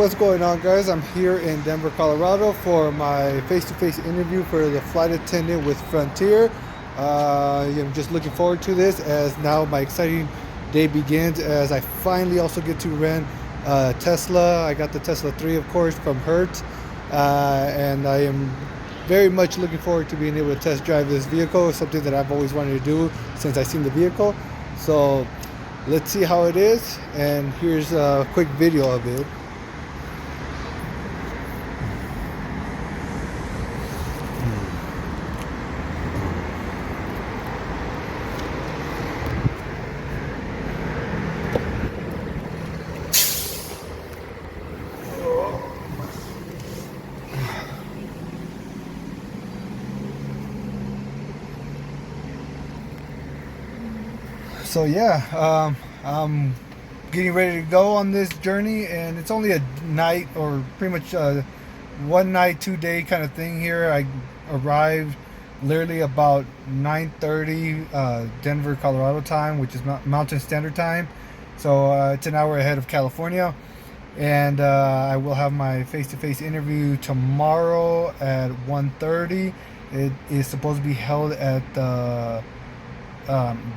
What's going on, guys? I'm here in Denver, Colorado for my face-to-face interview for the flight attendant with Frontier. I'm just looking forward to this as now my exciting day begins as I finally also get to rent Tesla. I got the Tesla 3, of course, from Hertz, and I am very much looking forward to being able to test drive this vehicle. It's something that I've always wanted to do since I seen the vehicle. So let's see how it is, and here's a quick video of it. So yeah, I'm getting ready to go on this journey, and it's only a night or pretty much one night, 2 day kind of thing here. I arrived literally about 9:30 Denver, Colorado time, which is Mountain Standard Time. So it's an hour ahead of California, and I will have my face-to-face interview tomorrow at 1:30. It is supposed to be held at the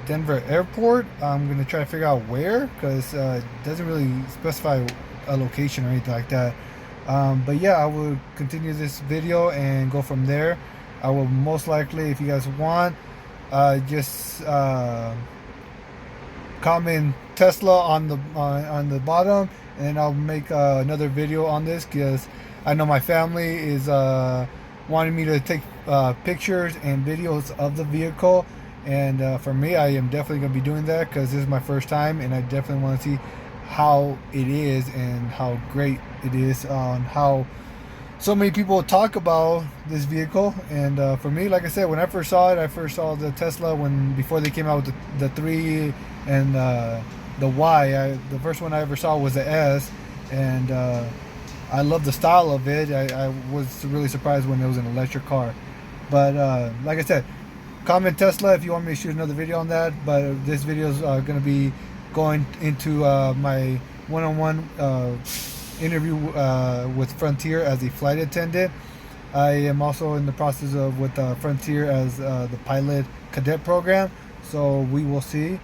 Denver airport. I'm gonna try to figure out where, because it doesn't really specify a location or anything like that. But yeah, I will continue this video and go from there. I will most likely, if you guys want, just comment Tesla on the bottom, and I'll make another video on this because I know my family is wanting me to take pictures and videos of the vehicle. And for me, I am definitely going to be doing that because this is my first time, and I definitely want to see how it is and how great it is, on how so many people talk about this vehicle. And for me, like I said, when I first saw it, I first saw the Tesla before they came out with the 3 and the Y. The first one I ever saw was the S, and I love the style of it. I was really surprised when it was an electric car. But like I said, comment Tesla if you want me to shoot another video on that. But this video is going to be going into my one-on-one interview with Frontier as a flight attendant. I am also in the process of with Frontier as the pilot cadet program. So we will see.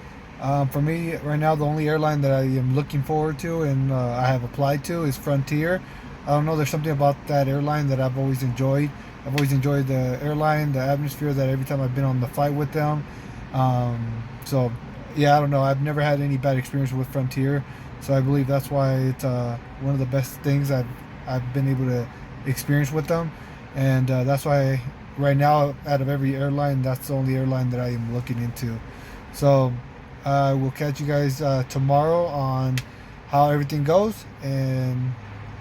For me right now, the only airline that I am looking forward to and I have applied to is Frontier. I don't know, there's something about that airline that I've always enjoyed. I've always enjoyed the airline, the atmosphere that every time I've been on the flight with them. So yeah, I don't know. I've never had any bad experience with Frontier, so I believe that's why it's one of the best things I've been able to experience with them, and that's why right now, out of every airline, that's the only airline that I am looking into. So I will catch you guys tomorrow on how everything goes, and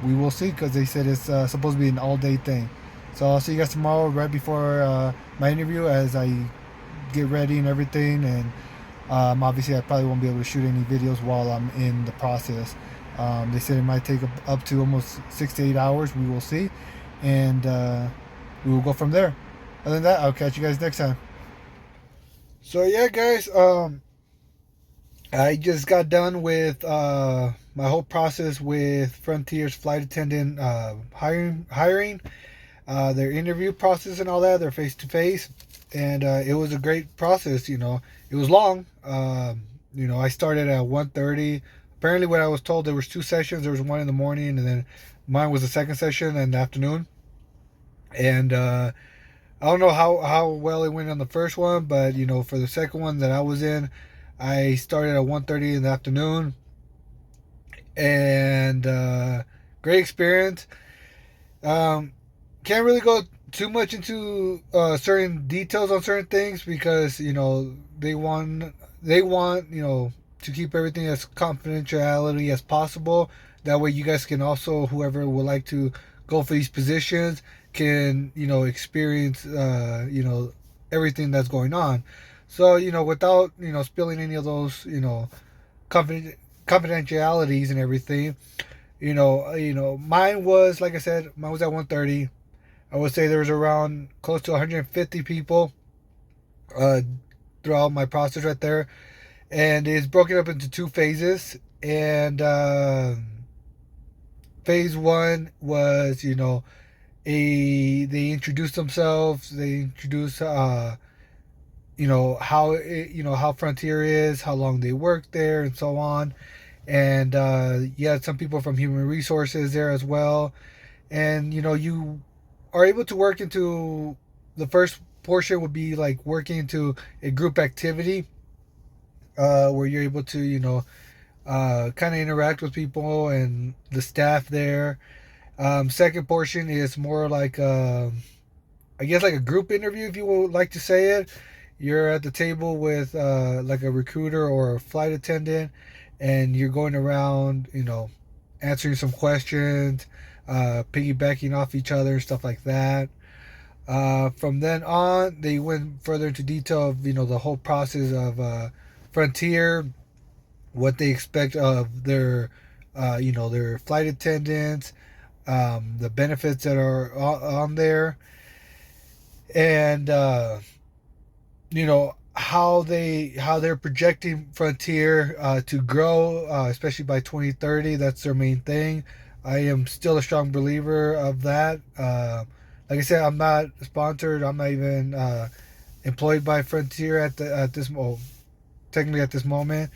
we will see, because they said it's supposed to be an all-day thing. So I'll see you guys tomorrow right before my interview as I get ready and everything. And obviously I probably won't be able to shoot any videos while I'm in the process. They said it might take up to almost 6 to 8 hours. We will see. And we will go from there. Other than that, I'll catch you guys next time. So yeah, guys, I just got done with my whole process with Frontier's flight attendant hiring. Their interview process and all that, their face-to-face, and it was a great process. It was long. I started at 1:30. Apparently what I was told, there was 2 sessions. There was one in the morning, and then mine was the second session in the afternoon. And I don't know how well it went on the first one, but for the second one that I was in, I started at 1:30 in the afternoon, and great experience. Can't really go too much into certain details on certain things because they want to keep everything as confidentiality as possible. That way you guys can also, whoever would like to go for these positions, can experience everything that's going on. So without spilling any of those confidentialities and everything, mine was, like I said, mine was at 1:30. I would say there was around close to 150 people throughout my process right there, and it's broken up into 2 phases. And phase one was, they introduced themselves. They introduced, how how Frontier is, how long they worked there, and so on. And you had some people from human resources there as well. And you are able to work into the first portion would be like working into a group activity, where you're able to kind of interact with people and the staff there. Second portion is more like I guess like a group interview, if you would like to say it. You're at the table with like a recruiter or a flight attendant, and you're going around, answering some questions, piggybacking off each other, stuff like that. From then on, they went further into detail of the whole process of Frontier, what they expect of their flight attendants, the benefits that are on there, and how they're projecting Frontier to grow, especially by 2030. That's their main thing. I am still a strong believer of that. Like I said, I'm not sponsored. I'm not even employed by Frontier at this technically at this moment.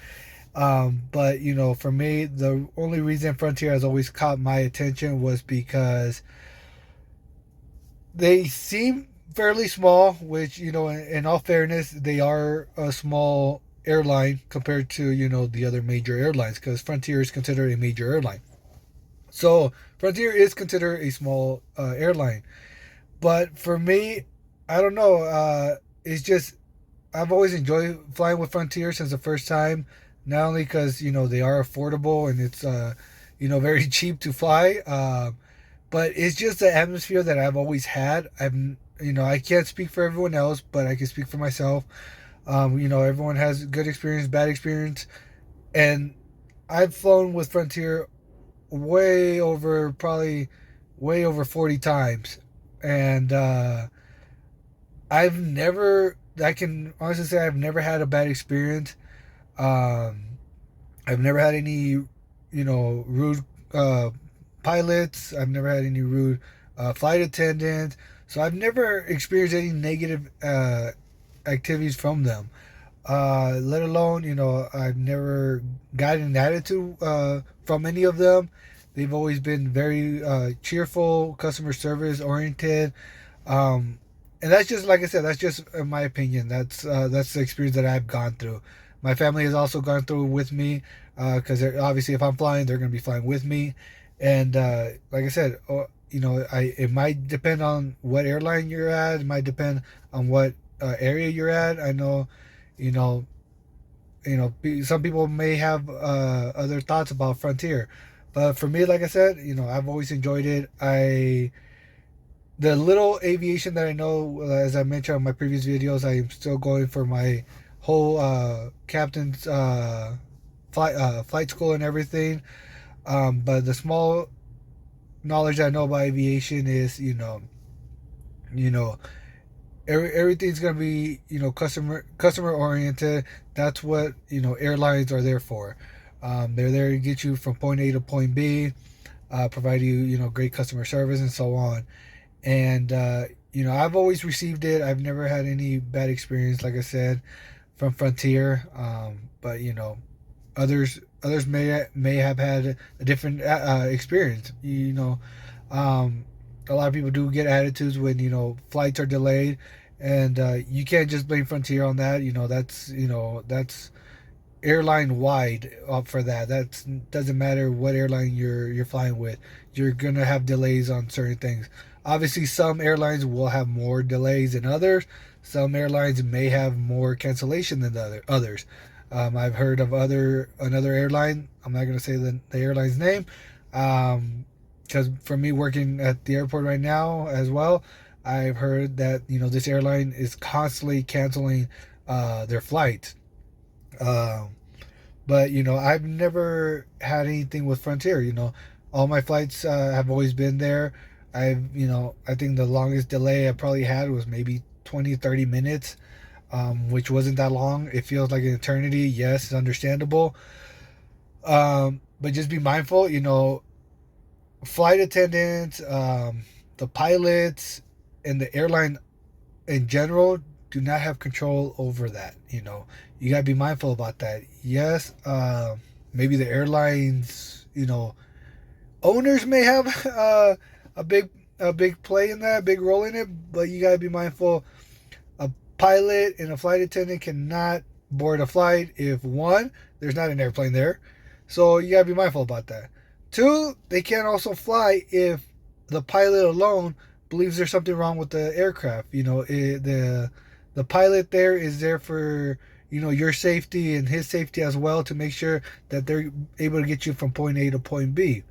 But for me, the only reason Frontier has always caught my attention was because they seem fairly small, which in all fairness, they are a small airline compared to the other major airlines, because Frontier is considered a major airline. So Frontier is considered a small airline. But for me, I don't know. It's just I've always enjoyed flying with Frontier since the first time. Not only because they are affordable and it's very cheap to fly, but it's just the atmosphere that I've always had. I can't speak for everyone else, but I can speak for myself. Everyone has good experience, bad experience, and I've flown with Frontier probably way over 40 times, and I can honestly say I've never had a bad experience. Um, I've never had any, rude pilots. I've never had any rude flight attendants. So I've never experienced any negative activities from them. Let alone, I've never gotten an attitude from any of them. They've always been very cheerful, customer service oriented. Um, and that's just, like I said, that's just my opinion. That's the experience that I've gone through. My family has also gone through with me, because obviously if I'm flying, they're going to be flying with me. And like I said, it might depend on what airline you're at. It might depend on what area you're at. I know, you know, some people may have other thoughts about Frontier, but for me, like I said, I've always enjoyed it. The little aviation that I know, as I mentioned on my previous videos, I am still going for my whole captain's flight school and everything. But the small knowledge I know about aviation is, you know, everything's gonna be customer oriented. That's what airlines are there for. They're there to get you from point A to point B, provide you great customer service and so on. And I've always received it. I've never had any bad experience, like I said, from Frontier. But others may have had a different experience. A lot of people do get attitudes when flights are delayed, and you can't just blame Frontier on that. That's airline wide for that. That doesn't matter what airline you're flying with. You're gonna have delays on certain things. Obviously, some airlines will have more delays than others. Some airlines may have more cancellation than others. I've heard of another airline. I'm not gonna say the airline's name, because for me working at the airport right now as well, I've heard that this airline is constantly canceling their flights. Um, but I've never had anything with Frontier. All my flights have always been there. I think the longest delay I probably had was maybe 20, 30 minutes, which wasn't that long. It feels like an eternity. Yes, it's understandable. But just be mindful. flight attendants, the pilots, and the airline in general do not have control over that. You gotta be mindful about that. Yes, maybe the airlines, owners may have a big a big play in that, a big role in it, but you gotta be mindful. A pilot and a flight attendant cannot board a flight if one, there's not an airplane there, so you gotta be mindful about that. Two, they can't also fly if the pilot alone believes there's something wrong with the aircraft. The pilot there is there for your safety and his safety as well, to make sure that they're able to get you from point A to point B.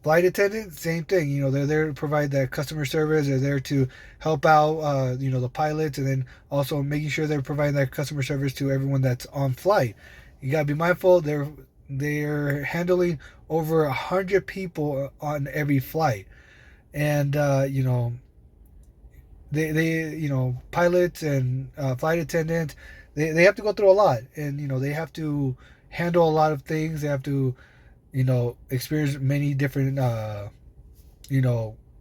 Flight attendant, same thing. They're there to provide that customer service. They're there to help out, the pilots, and then also making sure they're providing that customer service to everyone that's on flight. You gotta be mindful. They're handling over 100 people on every flight, and pilots and flight attendants, they have to go through a lot, and they have to handle a lot of things. They have to experience many different,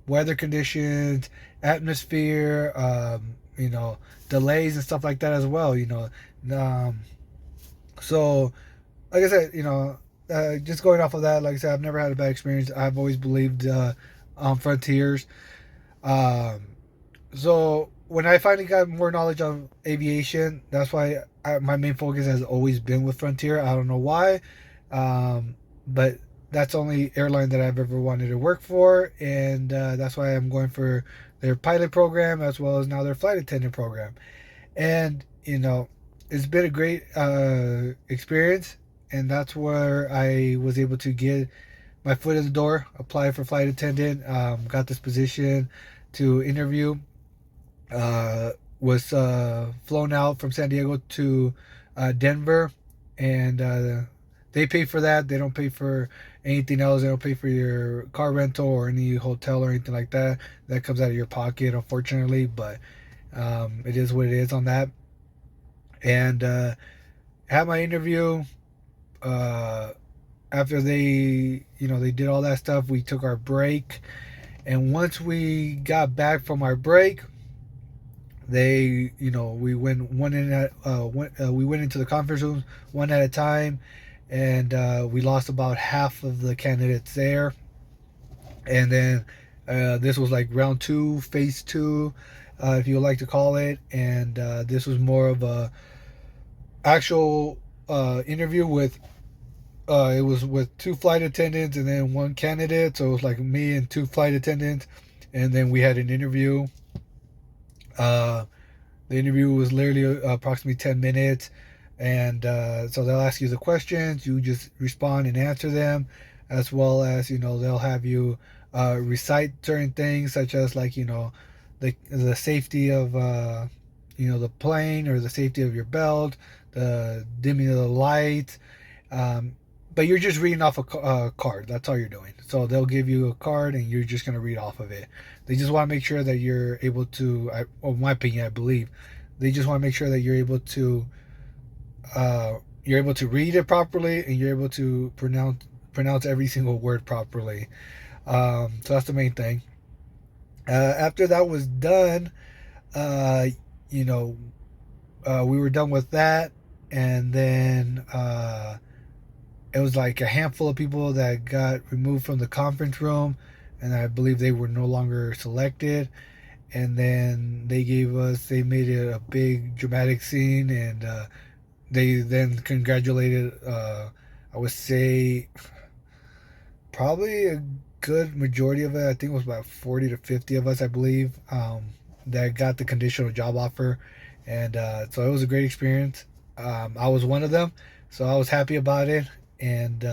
weather conditions, atmosphere, delays and stuff like that as well. Um, so, like I said, just going off of that, like I said, I've never had a bad experience. I've always believed on Frontiers. Um, so when I finally got more knowledge on aviation, that's why my main focus has always been with Frontier. I don't know why. But that's the only airline that I've ever wanted to work for, and that's why I'm going for their pilot program as well as now their flight attendant program. And it's been a great experience, and that's where I was able to get my foot in the door, apply for flight attendant, got this position to interview. Was flown out from San Diego to Denver, and they pay for that. They don't pay for anything else. They don't pay for your car rental or any hotel or anything like that. That comes out of your pocket, unfortunately. But it is what it is on that. And had my interview. After they did all that stuff, we took our break. And once we got back from our break, we went we went into the conference room one at a time, and we lost about half of the candidates there. And then this was like round two, phase two, if you would like to call it. And this was more of a actual interview with. It was with two flight attendants and then one candidate, so it was like me and two flight attendants, and then we had an interview. Uh, the interview was literally approximately 10 minutes. And so they'll ask you the questions, you just respond and answer them, as well as they'll have you recite certain things, such as like the safety of the plane, or the safety of your belt, the dimming of the lights. But you're just reading off a card. That's all you're doing. So they'll give you a card, and you're just going to read off of it. They just want to make sure that you're able to, in my opinion, I believe, they just want to make sure that you're able to read it properly, and you're able to pronounce every single word properly. So that's the main thing. After that was done, we were done with that, and then it was like a handful of people that got removed from the conference room, and I believe they were no longer selected. And then they made it a big dramatic scene, and they then congratulated, I would say, probably a good majority of it. I think it was about 40 to 50 of us, I believe, that got the conditional job offer. And so it was a great experience. I was one of them, so I was happy about it. And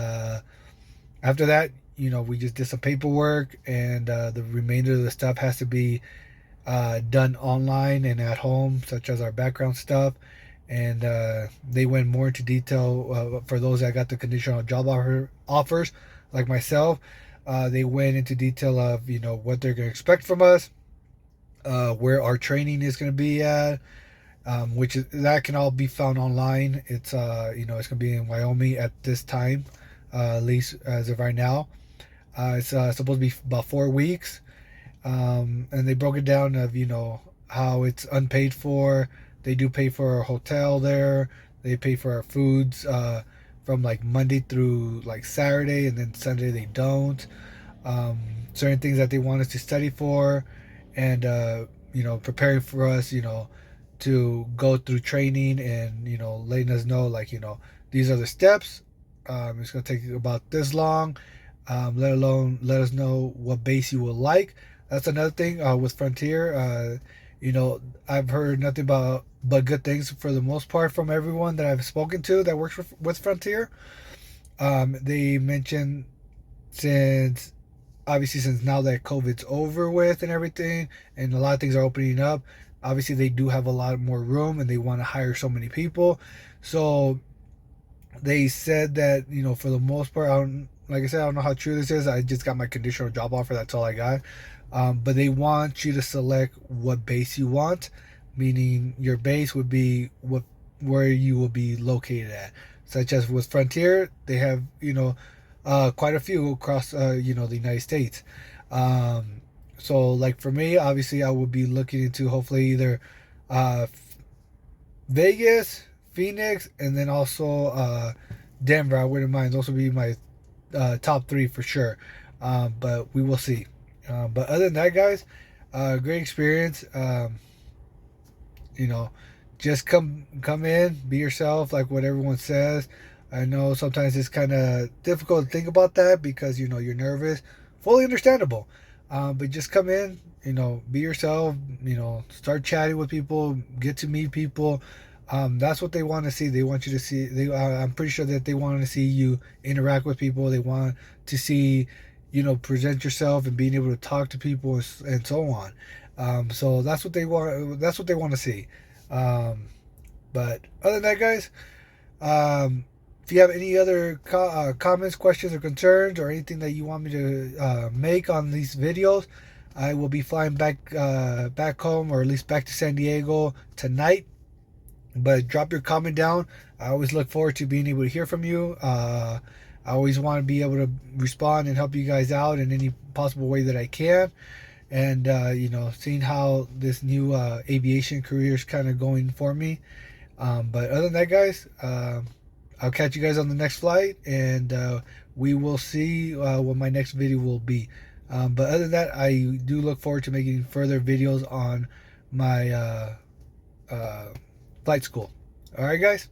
after that, we just did some paperwork, and the remainder of the stuff has to be done online and at home, such as our background stuff. And they went more into detail for those that got the conditional job offers, like myself. They went into detail of what they're going to expect from us, where our training is going to be at, that can all be found online. It's it's going to be in Wyoming at this time, at least as of right now. It's supposed to be about 4 weeks, and they broke it down of how it's unpaid for. They do pay for our hotel there. They pay for our foods from like Monday through like Saturday, and then Sunday they don't. Um, Certain things that they want us to study for, and preparing for us, to go through training, and letting us know like these are the steps. It's gonna take about this long. Let alone let us know what base you will like. That's another thing with Frontier. I've heard nothing but good things for the most part from everyone that I've spoken to that works with Frontier. They mentioned since obviously since now that COVID's over with and everything, and a lot of things are opening up. Obviously, they do have a lot more room, and they want to hire so many people. So they said that for the most part, like I said, I don't know how true this is. I just got my conditional job offer. That's all I got. But they want you to select what base you want, meaning your base would be where you will be located at. Such as with Frontier, they have quite a few across the United States. So like for me, obviously, I would be looking into hopefully either uh, Vegas, Phoenix, and then also Denver. I wouldn't mind. Those would be my top three for sure. But we will see. But other than that, guys, great experience. You know, just come in, be yourself, like what everyone says. I know sometimes it's kind of difficult to think about that because you're nervous. Fully understandable. But just come in, be yourself. Start chatting with people, get to meet people. That's what they want to see. They want you to see. I'm pretty sure that they want to see you interact with people. They want to see, present yourself and being able to talk to people and so on. So that's what they want. That's what they want to see. But other than that, guys, if you have any other comments, questions, or concerns, or anything that you want me to make on these videos, I will be flying back home, or at least back to San Diego tonight. But drop your comment down. I always look forward to being able to hear from you. I always want to be able to respond and help you guys out in any possible way that I can. And seeing how this new aviation career is kind of going for me. But other than that, guys, I'll catch you guys on the next flight, and we will see what my next video will be. But other than that, I do look forward to making further videos on my flight school. All right, guys.